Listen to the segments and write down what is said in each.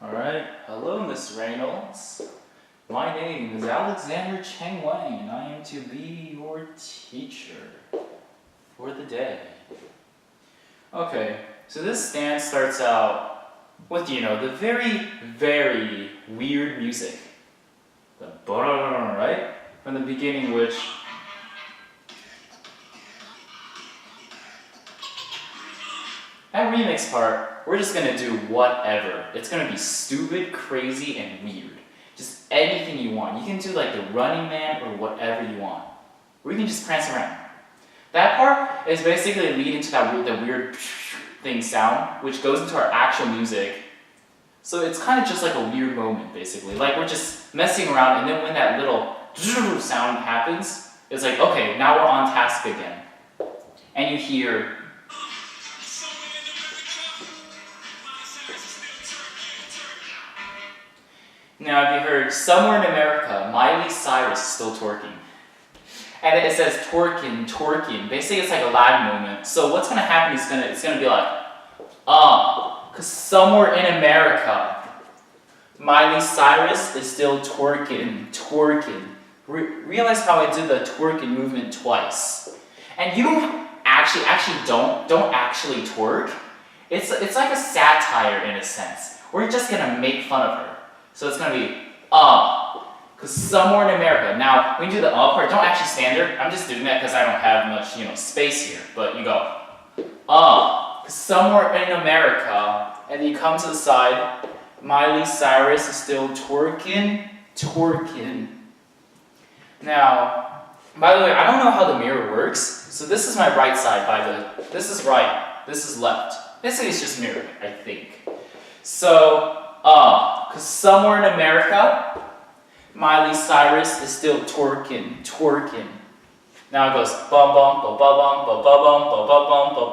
Alright, hello Miss Reynolds. My name is Alexander Cheng Wang and I am to be your teacher for the day. Okay, so this dance starts out with, the very, very weird music. The right? From the beginning, which that remix part, we're just gonna do whatever. It's gonna be stupid, crazy, and weird. Just anything you want. You can do like the Running Man or whatever you want. Or you can just prance around. That part is basically leading to the weird thing sound, which goes into our actual music. So it's kind of just like a weird moment, basically. Like we're just messing around, and then when that little sound happens, it's like, okay, now we're on task again. And you hear Now, have you heard somewhere in America, Miley Cyrus is still twerking? And then it says twerking, twerking. Basically, it's like a lag moment. So what's gonna happen is it's gonna be like, cause somewhere in America, Miley Cyrus is still twerking, twerking. Realize how I did the twerking movement twice. And you don't actually don't actually twerk. It's like a satire in a sense. We're just gonna make fun of her. So it's going to be, because somewhere in America. Now, when you do the part, don't actually stand there. I'm just doing that because I don't have much, space here. But you go, because somewhere in America, and you come to the side, Miley Cyrus is still twerking, twerking. Now, by the way, I don't know how the mirror works. So this is my right side, this is right, this is left. Basically, it's just mirrored, I think. So, because somewhere in America, Miley Cyrus is still twerking, twerking. Now it goes bum bum bum bum bum bum bum bum bum bum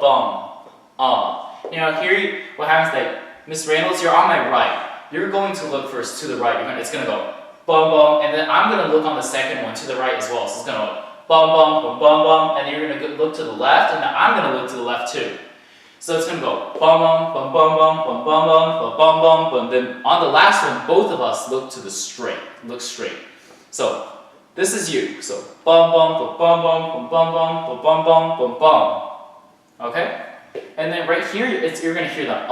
bum. Here what happens is like Miss Reynolds, you're on my right. You're going to look first to the right. It's gonna go bum bum, and then I'm gonna look on the second one to the right as well. So it's gonna go bum bum bum bum bum, and then you're gonna look to the left, and then I'm gonna look to the left too. So it's gonna go bum bum bum bum bum bum bum bum bum bum bum. Then on the last one, both of us look to the straight. Look straight. So this is you. So bum bum bum bum bum bum bum bum bum bum bum. Okay? And then right here, you're gonna hear the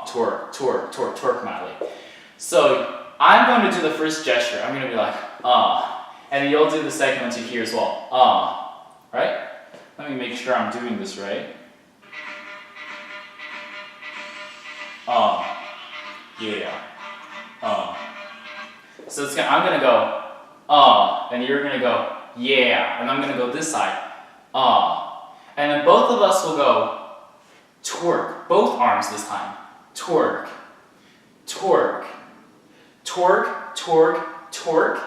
twerk, twerk, twerk, twerk, Miley. So I'm going to do the first gesture. I'm gonna be like and then you'll do the second one to here as well. Right? Let me make sure I'm doing this right. So I'm gonna go, and you're gonna go, yeah, and I'm gonna go this side, and then both of us will go, twerk, both arms this time, twerk, twerk, twerk, twerk, twerk,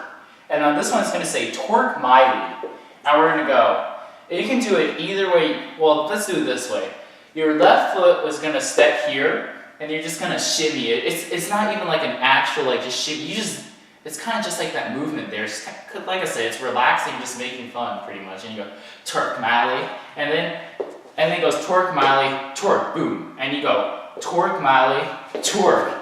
and on this one it's gonna say twerk Miley, and we're gonna go. You can do it either way. Well, let's do it this way. Your left foot was gonna step here, and you're just gonna shimmy it. It's not even like an actual just shimmy. It's kind of just like that movement there. It's like I said, it's relaxing, just making fun pretty much. And you go twerk Miley, and then it goes twerk Miley, twerk, boom, and you go twerk Miley, twerk,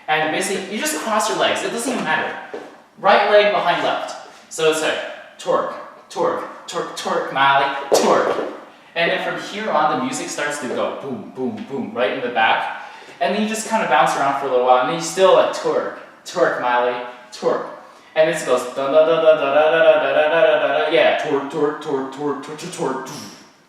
and basically you just cross your legs. It doesn't even matter. Right leg behind left. So it's like twerk, twerk, twerk, twerk Miley, twerk. And then from here on, the music starts to go boom, boom, boom, right in the back. And then you just kind of bounce around for a little while, and then you still twerk, twerk Miley, twerk. And this goes da da da da da da da da da da da, yeah, twerk, twerk, twerk, twerk, twerk, twerk,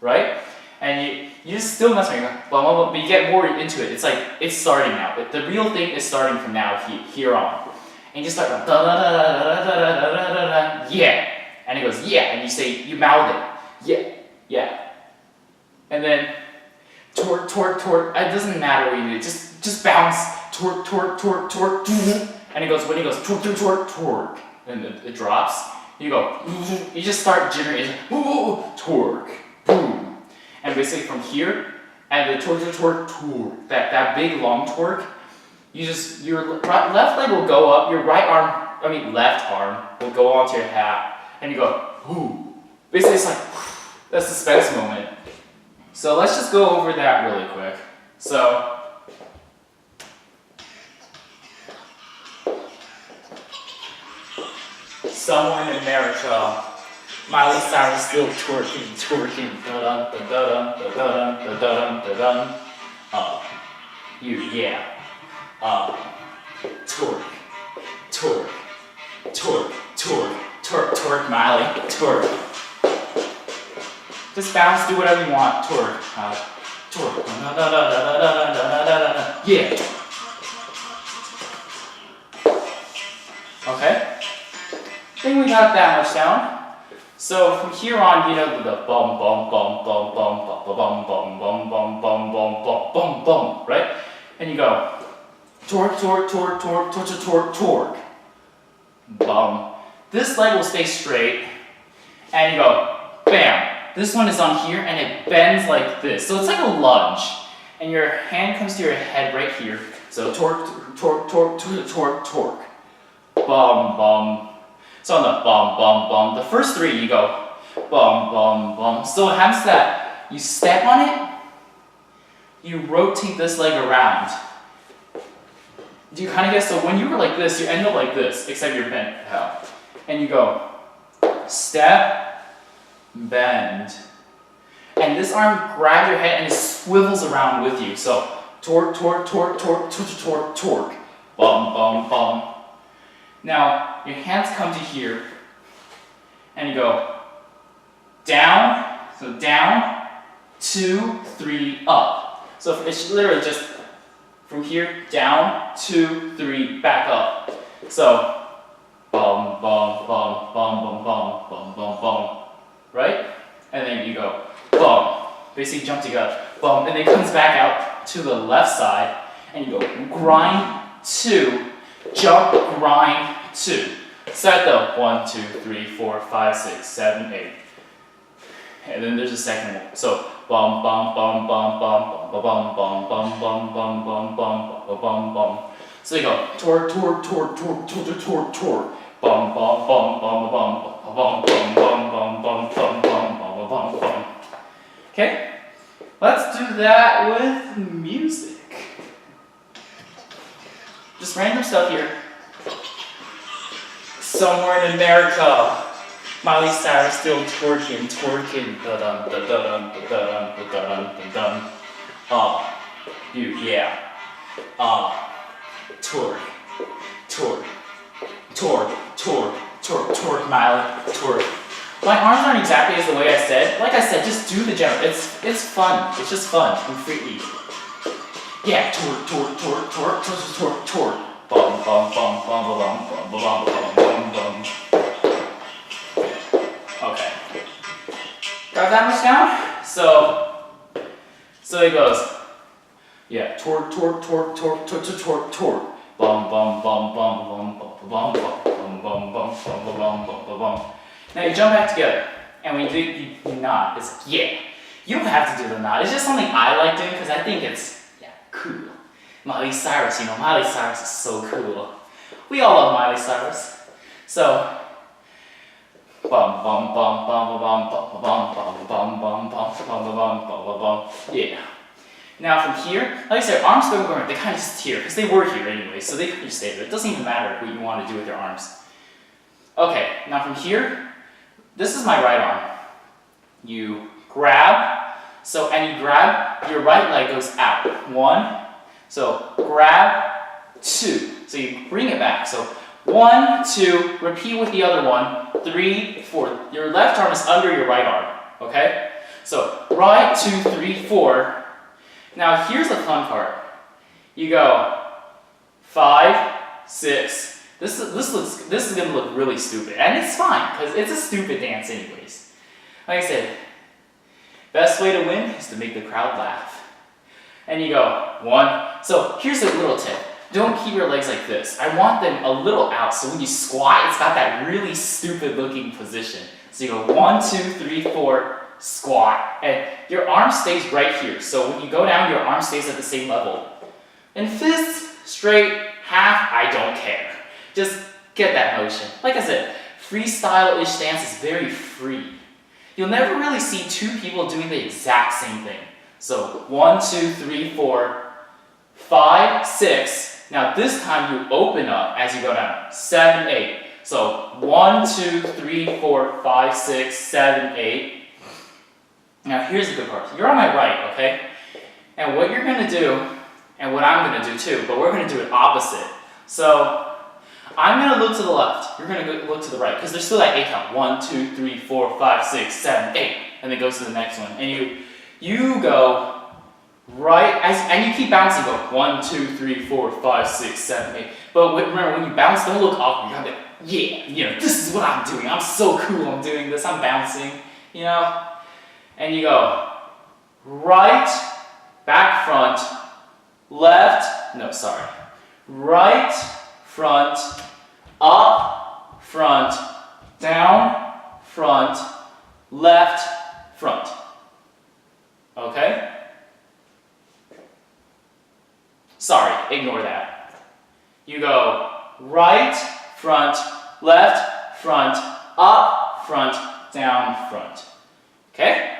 right? And you just still mess around, but you get more into it. It's like it's starting now. The real thing is starting from now here on. And you just start da da da da da da da da da, yeah. And it goes yeah, and you mouth it, yeah, yeah. And then twerk, twerk, twerk. It doesn't matter what you do. Just bounce. Twerk, twerk, twerk, twerk. And when it goes twerk, twerk, twerk, twerk, and it drops. You go. You just start generating. Twerk, boom. And basically from here, and the twerk, twerk, twerk, twerk. That big long twerk. Your left leg will go up. Your left arm will go onto your hat, and you go. Ooh. Basically, it's like that's the suspense moment. So let's just go over that really quick. So somewhere in America, Miley Cyrus still twerking. Da-dun, da-dun, da-dun, da-dun, da-dun. Yeah. Twerk, Miley, twerk. Just bounce, do whatever you want, twerk, twerk. Yeah. Okay. I think we got that much down. So from here on, you know the bum bum bum bum bum bum bum bum bum bum bum bum bum bum bum, right? And you go torque, bum. This leg will stay straight, and you go bam. This one is on here, and it bends like this. So it's like a lunge, and your hand comes to your head right here. So torque, bum bum. So on the bum, bum, bum, the first three you go bum, bum, bum. So it happens that you step on it, you rotate this leg around. Do you kind of get, so when you were like this, you end up like this, except you're bent out. And you go step, bend. And this arm grabs your head and it swivels around with you. So torque, bum, bum, bum. Now, your hands come to here, and you go down, so down, 2, 3, up. So it's literally just from here, down, 2, 3, back up. So, bum, bum, bum, bum, bum, bum, bum, bum, bum, right? And then you go bum, basically jump together, bum, and then it comes back out to the left side, and you go grind, 2, jump, grind, 2. Start the 1, 2, 3, 4, 5, 6, 7, 8. And then there's a second one. So bum bum bum bum bum bum bum bum bum bum bum bum bum bum bum. So you go torque, bum bum bum bum bum bum bum bum bum bum bum bum bum bum. Okay? Let's do that with music. Just random stuff here. Somewhere in America, Miley Cyrus still twerking, da-dun, da-dun, da-dun, da-dun, da-dun. Yeah. Twerk, Miley, twerk. My arms aren't exactly as the way I said. Like I said, just do the general. It's fun. It's just fun and free. Yeah, twerk. Bum bum bum bum bum bum bum bum bum bum. Okay. Got that much down? So it goes. Yeah, torque. Bum bum bum bum bum bum bum bum bum. Now you jump back together, and when you do you nod. It's like, yeah. You don't have to do the nod. It's just something I like doing because I think it's cool. Miley Cyrus, Miley Cyrus is so cool. We all love Miley Cyrus. So, bum bum bum bum bum bum bum bum bum bum bum bum. Yeah. Now from here, like I said, arms don't go around. They kind of just here because they were here anyway, so they could just stay there. It doesn't even matter what you want to do with your arms. Okay. Now from here, this is my right arm. You grab. So and you grab. Your right leg goes out. 1. So grab, 2. So you bring it back. So 1, 2, repeat with the other one, 3, 4. Your left arm is under your right arm, okay? So right, 2, 3, 4. Now here's the fun part. You go 5, 6. This is gonna look really stupid, and it's fine because it's a stupid dance anyways. Like I said, best way to win is to make the crowd laugh. And you go 1. So here's a little tip. Don't keep your legs like this. I want them a little out, so when you squat, it's got that really stupid looking position. So you go 1, 2, 3, 4, squat, and your arm stays right here. So when you go down, your arm stays at the same level. And fists, straight, half, I don't care. Just get that motion. Like I said, freestyle-ish dance is very free. You'll never really see 2 people doing the exact same thing. So 1, 2, 3, 4, 5, 6. Now this time you open up as you go down. 7, 8. So 1, 2, 3, 4, 5, 6, 7, 8. Now here's the good part. You're on my right, okay? And what you're gonna do, and what I'm gonna do too, but we're gonna do it opposite. So I'm gonna look to the left. You're gonna look to the right, because there's still that 8 count. 1, 2, 3, 4, 5, 6, 7, 8. And then it goes to the next one. And you go right, and you keep bouncing, go 1, 2, 3, 4, 5, 6, 7, 8. But remember, when you bounce, don't look awkward. You gotta be like, yeah, you know, this is what I'm doing. I'm so cool, I'm doing this, I'm bouncing, you know? And you go right, back, front, left, no, sorry. Right, front, up, front, down, front, left, front. Okay? Sorry, ignore that. You go right, front, left, front, up, front, down, front. Okay?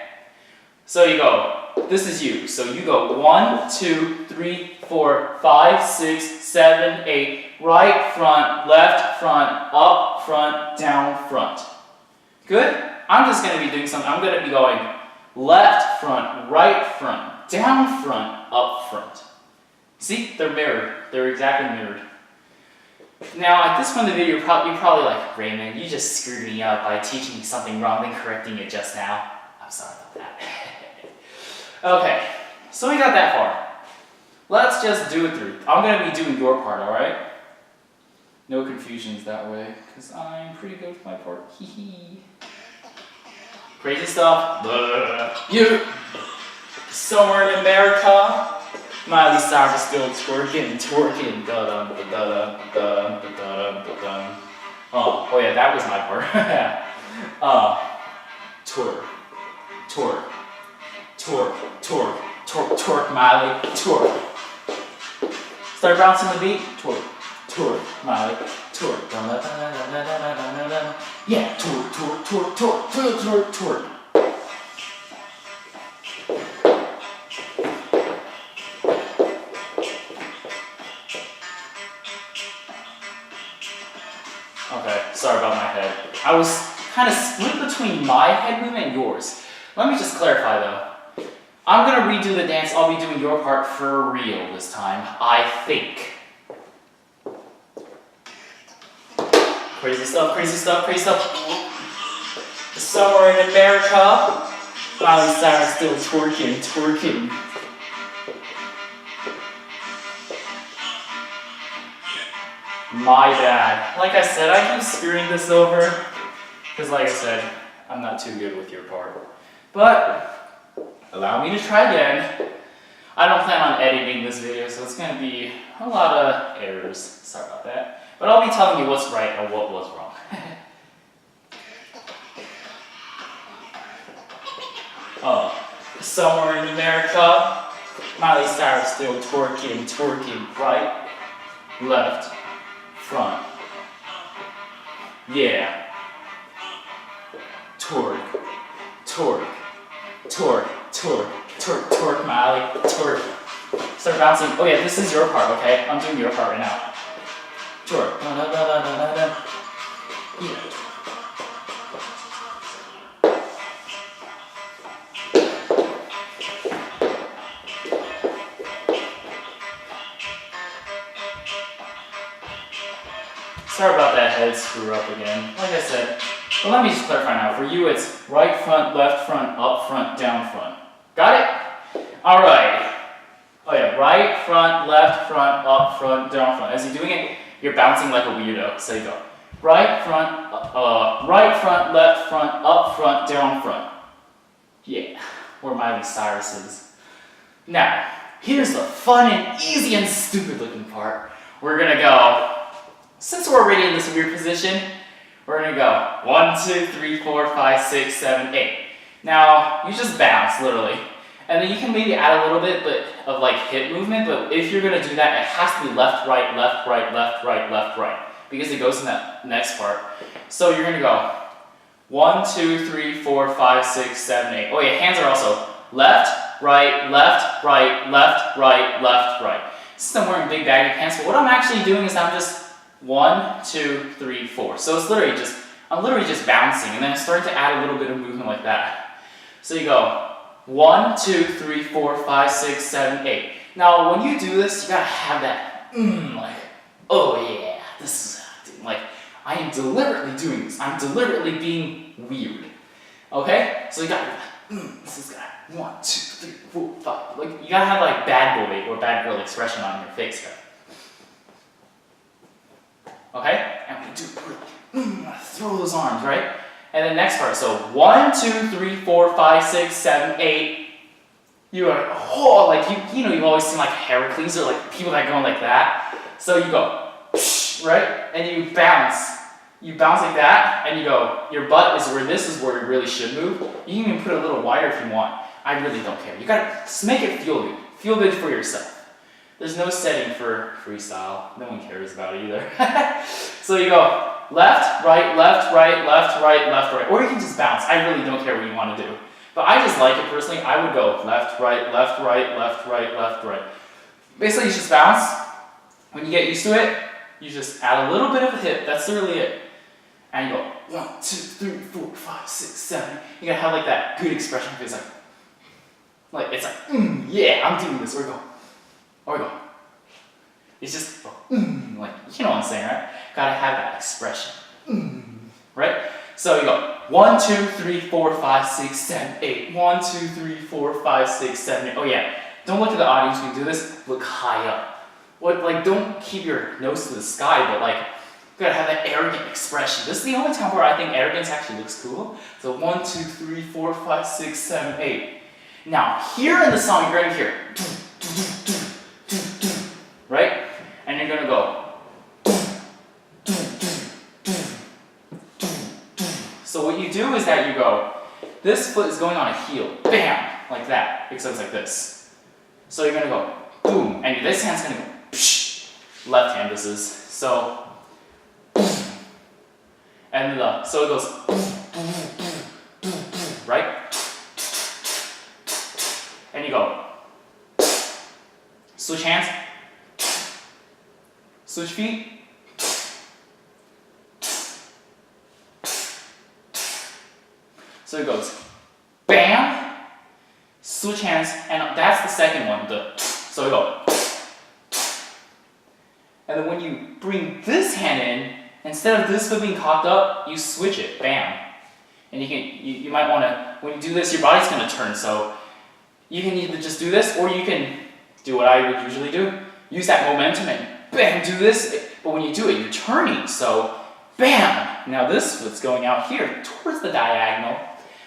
So you go, this is you. So you go 1, 2, 3, 4, 5, 6, 7, 8, right, front, left, front, up, front, down, front. Good? I'm just going to be doing something. I'm going to be going left, front, right, front, down, front, up, front. See? They're mirrored. They're exactly mirrored. Now, at this point in the video, you're probably like, Raymond, you just screwed me up by teaching me something wrong and correcting it just now. I'm sorry about that. Okay, so we got that far. Let's just do it through. I'm going to be doing your part, alright? No confusions that way, because I'm pretty good with my part. Hee hee. Crazy stuff. You. Somewhere in America. Miley Cyrus still twerking. Oh yeah, that was my part. Twerk, Miley, twerk. Start bouncing the beat. Twerk, Miley, twerk. Yeah, twerk. Okay, sorry about my head. I was kind of split between my head movement and yours. Let me just clarify though. I'm gonna redo the dance. I'll be doing your part for real this time, I think. Crazy stuff. Somewhere in America, Miley Cyrus still twerking. My bad. Like I said, I keep screwing this over, because like I said, I'm not too good with your part. But allow me to try again. I don't plan on editing this video, so it's going to be a lot of errors. Sorry about that. But I'll be telling you what's right and what was wrong. Somewhere in America, Miley Cyrus still twerking, right, left, front. Yeah. Twerk, Miley, twerk. Start bouncing. Oh yeah, this is your part, okay? I'm doing your part right now. Twerk. Yeah. Sorry about that head screw up again. Like I said, but let me just clarify now. For you, it's right front, left front, up front, down front. Got it? All right. Oh yeah, right front, left front, up front, down front. As you're doing it, you're bouncing like a weirdo. So you go right front, left front, up front, down front. Yeah, where Miley Cyrus is. Now, here's the fun and easy and stupid looking part. We're gonna go. Since we're already in this weird position, we're gonna go 1, 2, 3, 4, 5, 6, 7, 8. Now, you just bounce, literally. And then you can maybe add a little bit of like hip movement, but if you're gonna do that, it has to be left, right, left, right, left, right, left, right. Because it goes in that next part. So you're gonna go 1, 2, 3, 4, 5, 6, 7, 8. Oh yeah, hands are also left, right, left, right, left, right, left, right. Since I'm wearing big baggy pants, but what I'm actually doing is I'm just 1, 2, 3, 4. So it's literally just, I'm literally just bouncing, and then I'm starting to add a little bit of movement like that. So you go 1, 2, 3, 4, 5, 6, 7, 8. Now when you do this, you gotta have that, like, oh yeah, this is acting. Like, I am deliberately doing this. I'm deliberately being weird. Okay? So you gotta do that. This is gonna 1, 2, 3, 4, 5. Like, you gotta have like bad boy or bad girl expression on your face here. Okay? And we do really, throw those arms, right? And then next part, so 1, 2, 3, 4, 5, 6, 7, 8. You are, oh, like you know, you've always seen like Heracles or like people that go like that. So you go, right? And you bounce. You bounce like that, and you go, your butt is where this is where it really should move. You can even put a little wider if you want. I really don't care. You gotta just make it feel good. Feel good for yourself. There's no setting for freestyle. No one cares about it either. So you go left, right, left, right, left, right, left, right. Or you can just bounce. I really don't care what you want to do. But I just like it personally. I would go left, right, left, right, left, right, left, right. Basically, you just bounce. When you get used to it, you just add a little bit of a hip. That's really it. And you go 1, 2, 3, 4, 5, 6, 7. You gotta have like that good expression. It's like it's like, yeah, I'm doing this. Or you go. It's just like, you know what I'm saying, right? Gotta have that expression, right? So you go 1, 2, 3, 4, 5, 6, 7, 8. 1, 2, 3, 4, 5, 6, 7, 8. Oh yeah, don't look at the audience when you do this. Look high up. Like, don't keep your nose to the sky, but like, you gotta have that arrogant expression. This is the only time where I think arrogance actually looks cool. So 1, 2, 3, 4, 5, 6, 7, 8. Now here in the song, you're gonna hear, right? And you're gonna go. So what you do is that you go, this foot is going on a heel, bam, like that, except it's like this. So you're gonna go, boom, and this hand's gonna go, psh, left hand this is. So, and so it goes, right? And you go, switch hands, switch feet, so it goes, bam, switch hands, and that's the second one, so we go. And then when you bring this hand in, instead of this foot being cocked up, you switch it, bam. And you might want to, when you do this, your body's going to turn, so you can either just do this, or you can do what I would usually do, use that momentum and bam, do this, but when you do it, you're turning, so bam. Now this foot's going out here, towards the diagonal.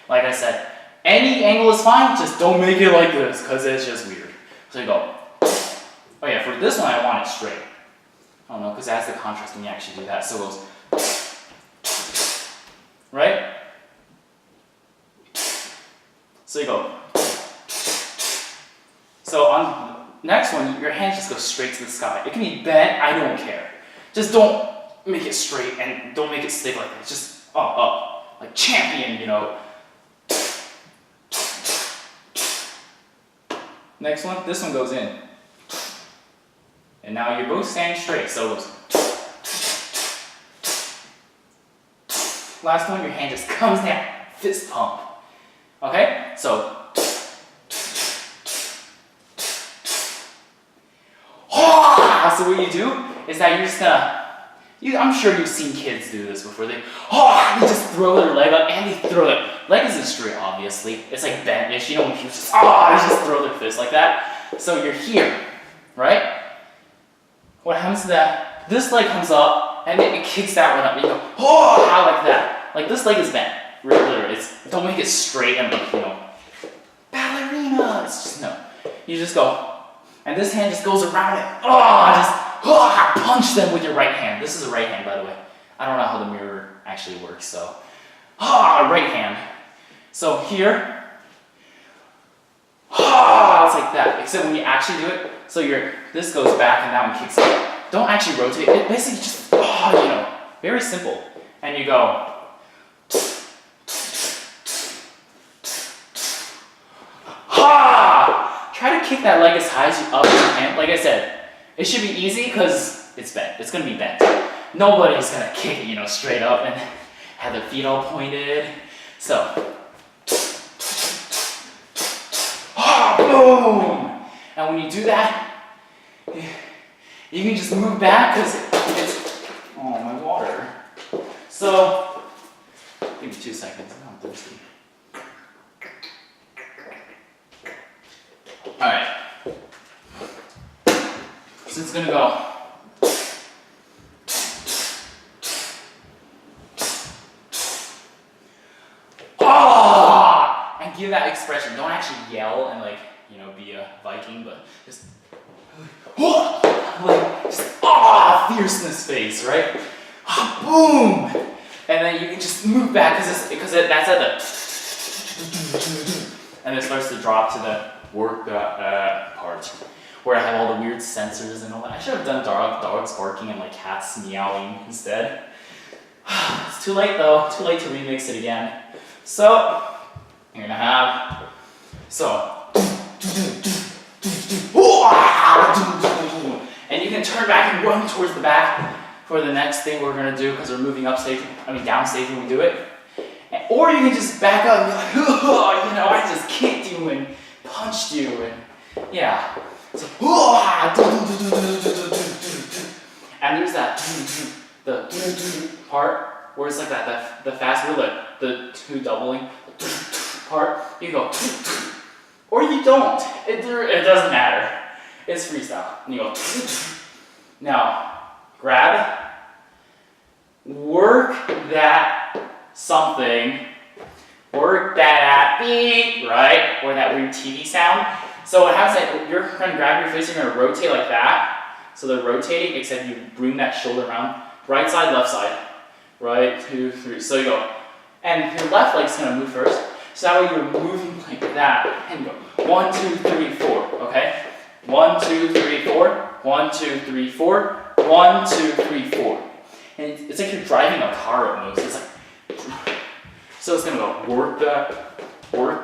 Like I said, any angle is fine, just don't make it like this, because it's just weird. So you go, oh yeah, for this one I want it straight. I don't know, because that's the contrast when you actually do that. So it goes, right? So you go. So on the next one, your hand just goes straight to the sky. It can be bent, I don't care. Just don't make it straight and don't make it stick like that. Just up, like champion, you know. Next one, this one goes in. And now you're both standing straight, so it goes. Last one, your hand just comes down, fist pump. Okay? So. So what you do is that you're just gonna, I'm sure you've seen kids do this before. They just throw their leg up and they throw their leg isn't straight, obviously. It's like bent-ish. You know when people just, they just throw their fist like that. So you're here, right? What happens to that? This leg comes up and it kicks that one up. And you go, like that. Like this leg is bent. Literally, don't make it straight and like, you know, ballerina. It's just, no. You just go, and this hand just goes around it. Punch them with your right hand. This is a right hand, by the way. I don't know how the mirror actually works, so. Right hand. So here, it's like that. Except when you actually do it, so this goes back and that one kicks up. Don't actually rotate it. Basically just, very simple. And you go. Try to kick that leg as high as you up as you can. Like I said, it should be easy because it's bent. It's going to be bent. nobody's gonna kick it, straight up and have their feet all pointed. So, boom! And when you do that, you can just move back because it's, oh, my water. So, give me 2 seconds, I'm thirsty. Alright. So it's gonna go. Ah! And give that expression. Don't actually yell and be a Viking, but just fierceness face, right? Boom! And then you can just move back because that's at the and it starts to drop to the work part where I have all the weird sensors and all that. I should have done dogs barking and cats meowing instead. It's too late though. Too late to remix it again. So you're gonna have and you can turn back and run towards the back for the next thing we're gonna do because we're moving upstage. Downstage when we do it. Or you can just back up and be like, I just kicked you and punched you and yeah. So, and there's that the part where it's like that the fast wheel, the two doubling part. You go, or you don't. It doesn't matter. It's freestyle. And you go. Now, grab, work that something, work that beat, right? Or that weird TV sound. So what happens is that you're going to grab your face, you're going to rotate like that. So they're rotating, except you bring that shoulder around. Right side, left side. Right, 2, 3. So you go. And your left leg's going to move first. So that way you're moving like that. And you go 1, 2, 3, 4. Okay? 1, 2, 3, 4. 1, 2, 3, 4. 1, 2, 3, 4. And it's like you're driving a car almost. It's like, so it's going to go work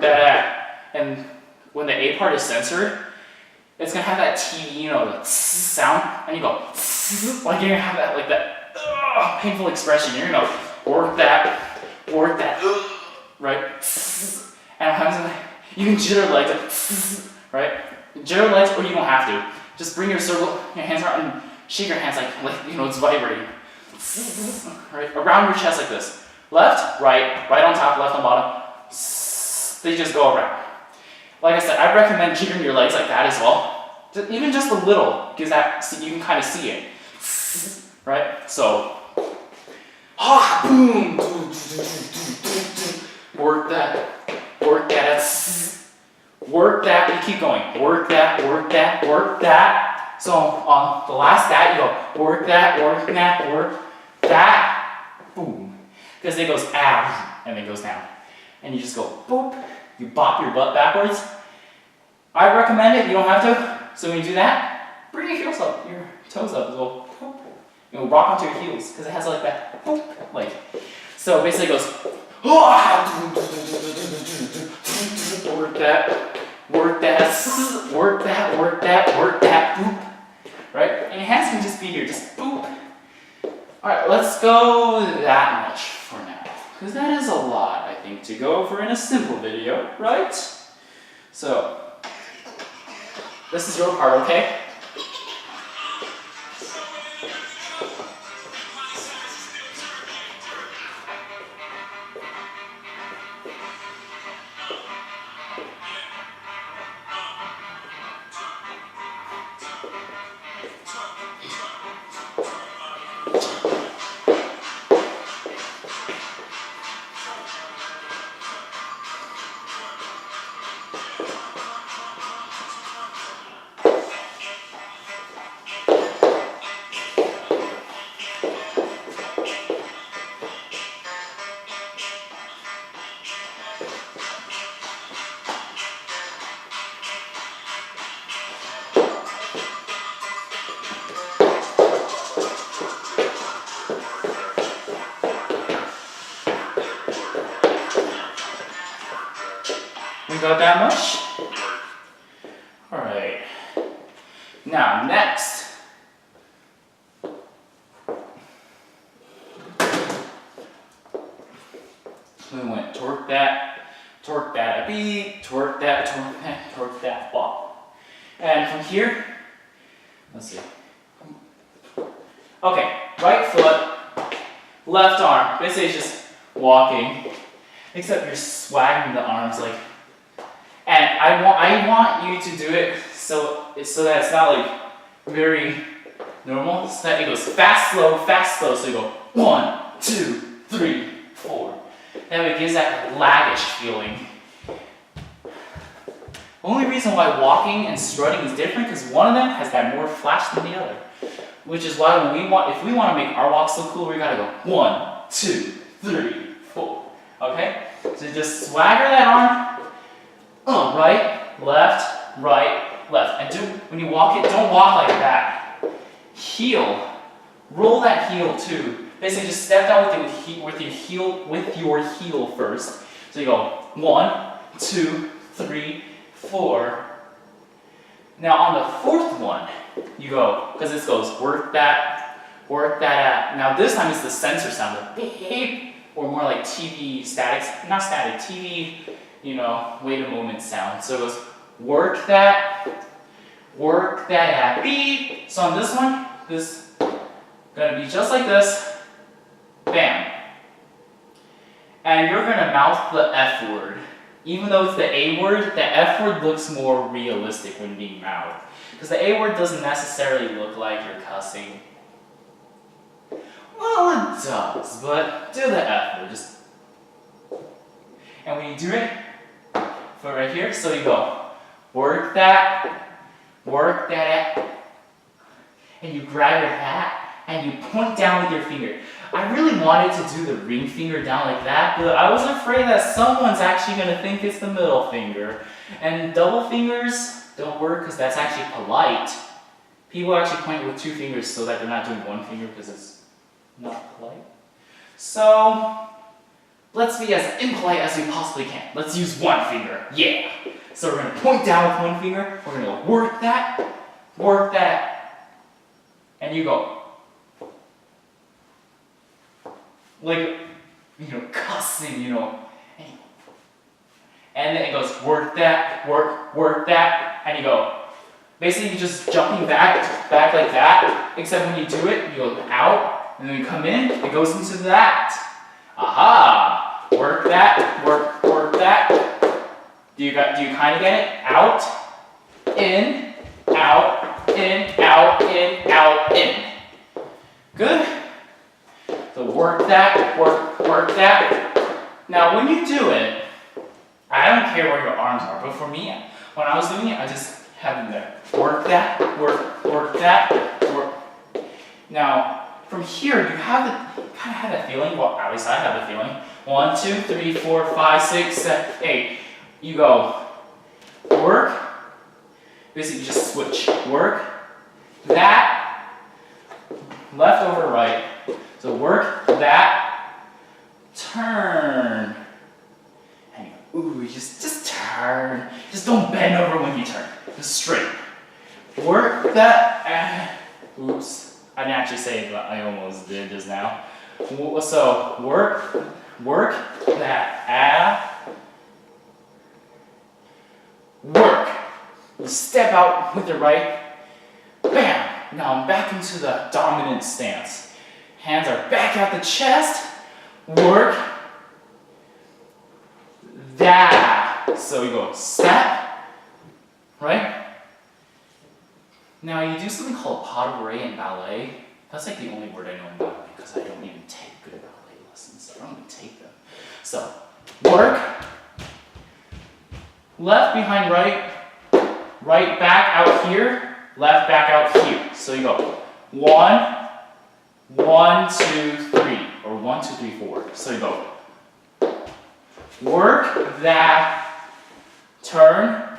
that. And when the A part is censored, it's going to have that TV, the sound. And you go, like you're going to have that, painful expression. You're going to work that, right? And what happens is you can jitter legs, right? Jitter legs, or you don't have to. Just bring your hands around and shake your hands like it's vibrating. Right? Around your chest like this. Left, right on top, left on bottom. They just go around. Like I said, I recommend jiggering your legs like that as well. Even just a little, because you can kind of see it. Right? So, boom! Work that, you keep going. Work that. So on the last that, you go, work that, boom. Because it goes and then goes down. And you just go, boop, you bop your butt backwards. I recommend it, you don't have to. So when you do that, bring your heels up, your toes up as well. Boop. Rock onto your heels, because it has that, boop, so basically it goes, work that, boop. Right? And your hands can just be here, just boop. Alright, let's go that much for now. Because that is a lot, I think, to go over in a simple video, right? So, this is your part, okay? We got that much? Alright. Now, next. So we went torque that a beat, torque that, bop. And from here, let's see. Okay, right foot, left arm. Basically it's just walking, except you're swagging the arms like. And I want you to do it so that it's not like very normal. So that it goes fast, slow. So you go 1, 2, 3, 4. That way it gives that laggish feeling. Only reason why walking and strutting is different because one of them has that more flash than the other. Which is why if we want to make our walks so cool, we gotta go 1, 2, 3, 4. Okay? So just swagger that arm. Right, left, and when you walk it, don't walk like that. Heel, roll that heel too. Basically, just step down with your heel first. So you go 1, 2, 3, 4. Now on the fourth one, you go because this goes work that. Now this time it's the sensor sound, the beep, or more like TV statics, not static, TV. Wait a moment sound. So it goes work that beep. So on this one, this gonna be just like this. Bam. And you're gonna mouth the F word. Even though it's the A word, the F word looks more realistic when being mouthed. Because the A word doesn't necessarily look like you're cussing. Well, it does, but do the F word. And when you do it, for right here, so you go, work that, and you grab your hat, and you point down with your finger. I really wanted to do the ring finger down like that, but I was afraid that someone's actually going to think it's the middle finger. And double fingers don't work because that's actually polite. People actually point with 2 fingers so that they're not doing 1 finger because it's not polite. So, let's be as impolite as we possibly can. Let's use 1 finger. Yeah. So we're going to point down with 1 finger. We're going to go work that. And you go. Like, cussing, And then it goes work that, and you go. Basically, you're just jumping back like that, except when you do it, you go out, and then you come in, it goes into that. Aha! Work that. Do you kind of get it? Out, in, out, in. Good? So work that. Now when you do it, I don't care where your arms are, but for me, when I was doing it, I just have them there. Work that. Now, from here, you kind of have that feeling, well, at least I have the feeling. 1, 2, 3, 4, 5, 6, 7, 8. You go, work, basically you just switch. Work, that, left over right. So work, that, turn. And you go, ooh, just turn. Just don't bend over when you turn. Just straight. Work that, oops. I didn't actually say it, but I almost did just now. So work that, work. You step out with your right, bam. Now I'm back into the dominant stance. Hands are back at the chest, work that. So you go step, right? Now you do something called pas de bourrée in ballet. That's like the only word I know in ballet because I don't even take good ballet lessons. I don't even take them. So, work, left behind right, right back out here, left back out here. So you go 1, 1, 2, 3, or 1, 2, 3, 4. So you go work that, turn,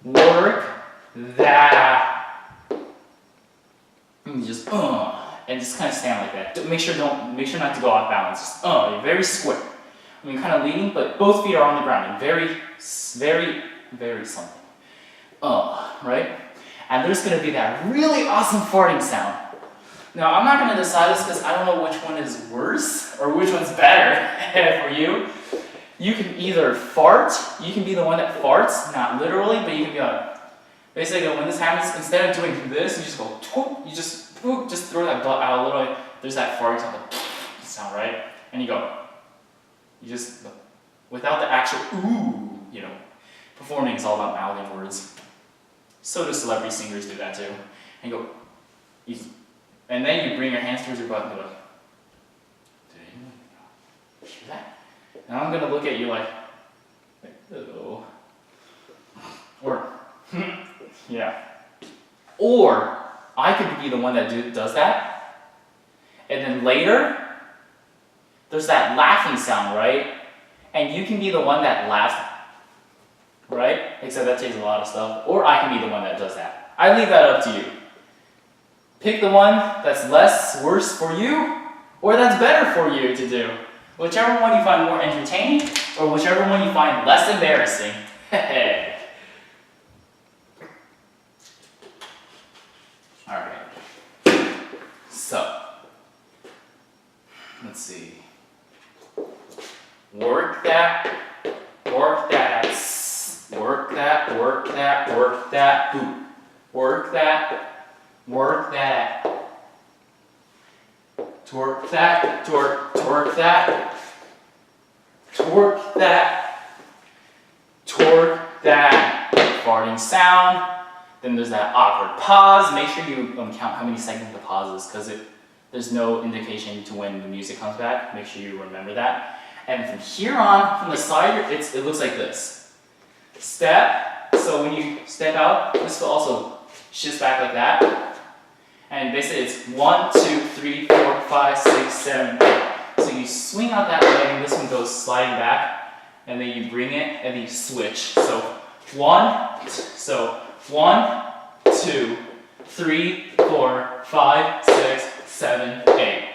work that. And just and just kind of stand like that. Make sure not to go off balance. Just you're very square. I mean, kind of leaning, but both feet are on the ground and very, very, very something. Right? And there's gonna be that really awesome farting sound. Now, I'm not going to decide this because I don't know which one is worse or which one's better for you. You can either fart, you can be the one that farts, not literally, but you can be like, basically when this happens, instead of doing this, you just go, whoop, you just throw that butt out literally. There's that fart sound, right? And you go, you just, without the actual ooh, you know, performing is all about mouthing words. So do celebrity singers do that too. And you go, and then you bring your hands towards your butt and go, did anyone hear that? Now I'm going to look at you like oh. Or, yeah. Or, I could be the one that does that. And then later, there's that laughing sound, right? And you can be the one that laughs, right? Except that takes a lot of stuff. Or I can be the one that does that. I leave that up to you. Pick the one that's worse for you, or that's better for you to do. Whichever one you find more entertaining, or whichever one you find less embarrassing. Alright. So, let's see. Work that, work that, work that, work that, work that, ooh. Work that, work that. Twerk that, twerk that, twerk that, twerk that, farting sound. Then there's that awkward pause. Make sure you count how many seconds the pause is because there's no indication to when the music comes back. Make sure you remember that. And from here on, from the side, it looks like this. Step, so when you step out, this will also shift back like that. And basically it's 1, 2, 3, 4, 5, 6, 7, 8. So you swing out that leg and this one goes sliding back. And then you bring it and then you switch. So 1, 2, 3, 4, 5, 6, 7, 8.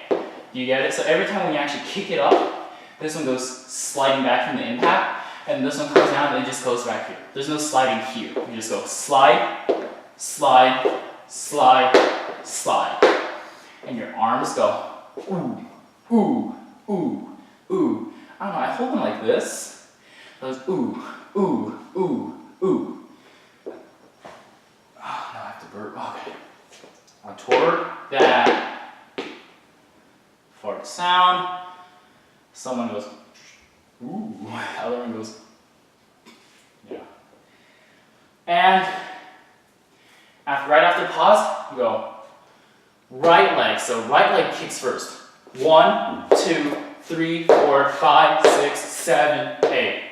Do you get it? So every time when you actually kick it up, this one goes sliding back from the impact. And this one comes down and it just goes back here. There's no sliding here. You just go slide, slide, slide, slide. And your arms go ooh, ooh, ooh, ooh. I don't know, I hold them like this. Those ooh, ooh, ooh, ooh. Oh, now I have to burp. Okay. I'll twerk that. Fart sound. Someone goes ooh. Other one goes yeah. And right after pause, you go right leg. So right leg kicks first. 1, 2, 3, 4, 5, 6, 7, 8.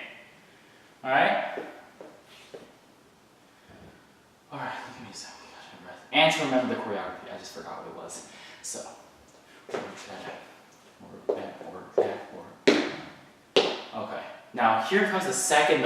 Alright? Alright, give me a second. Catch my breath. And to remember the choreography. I just forgot what it was. So, work that, work that, work that, work that. Okay. Now here comes the second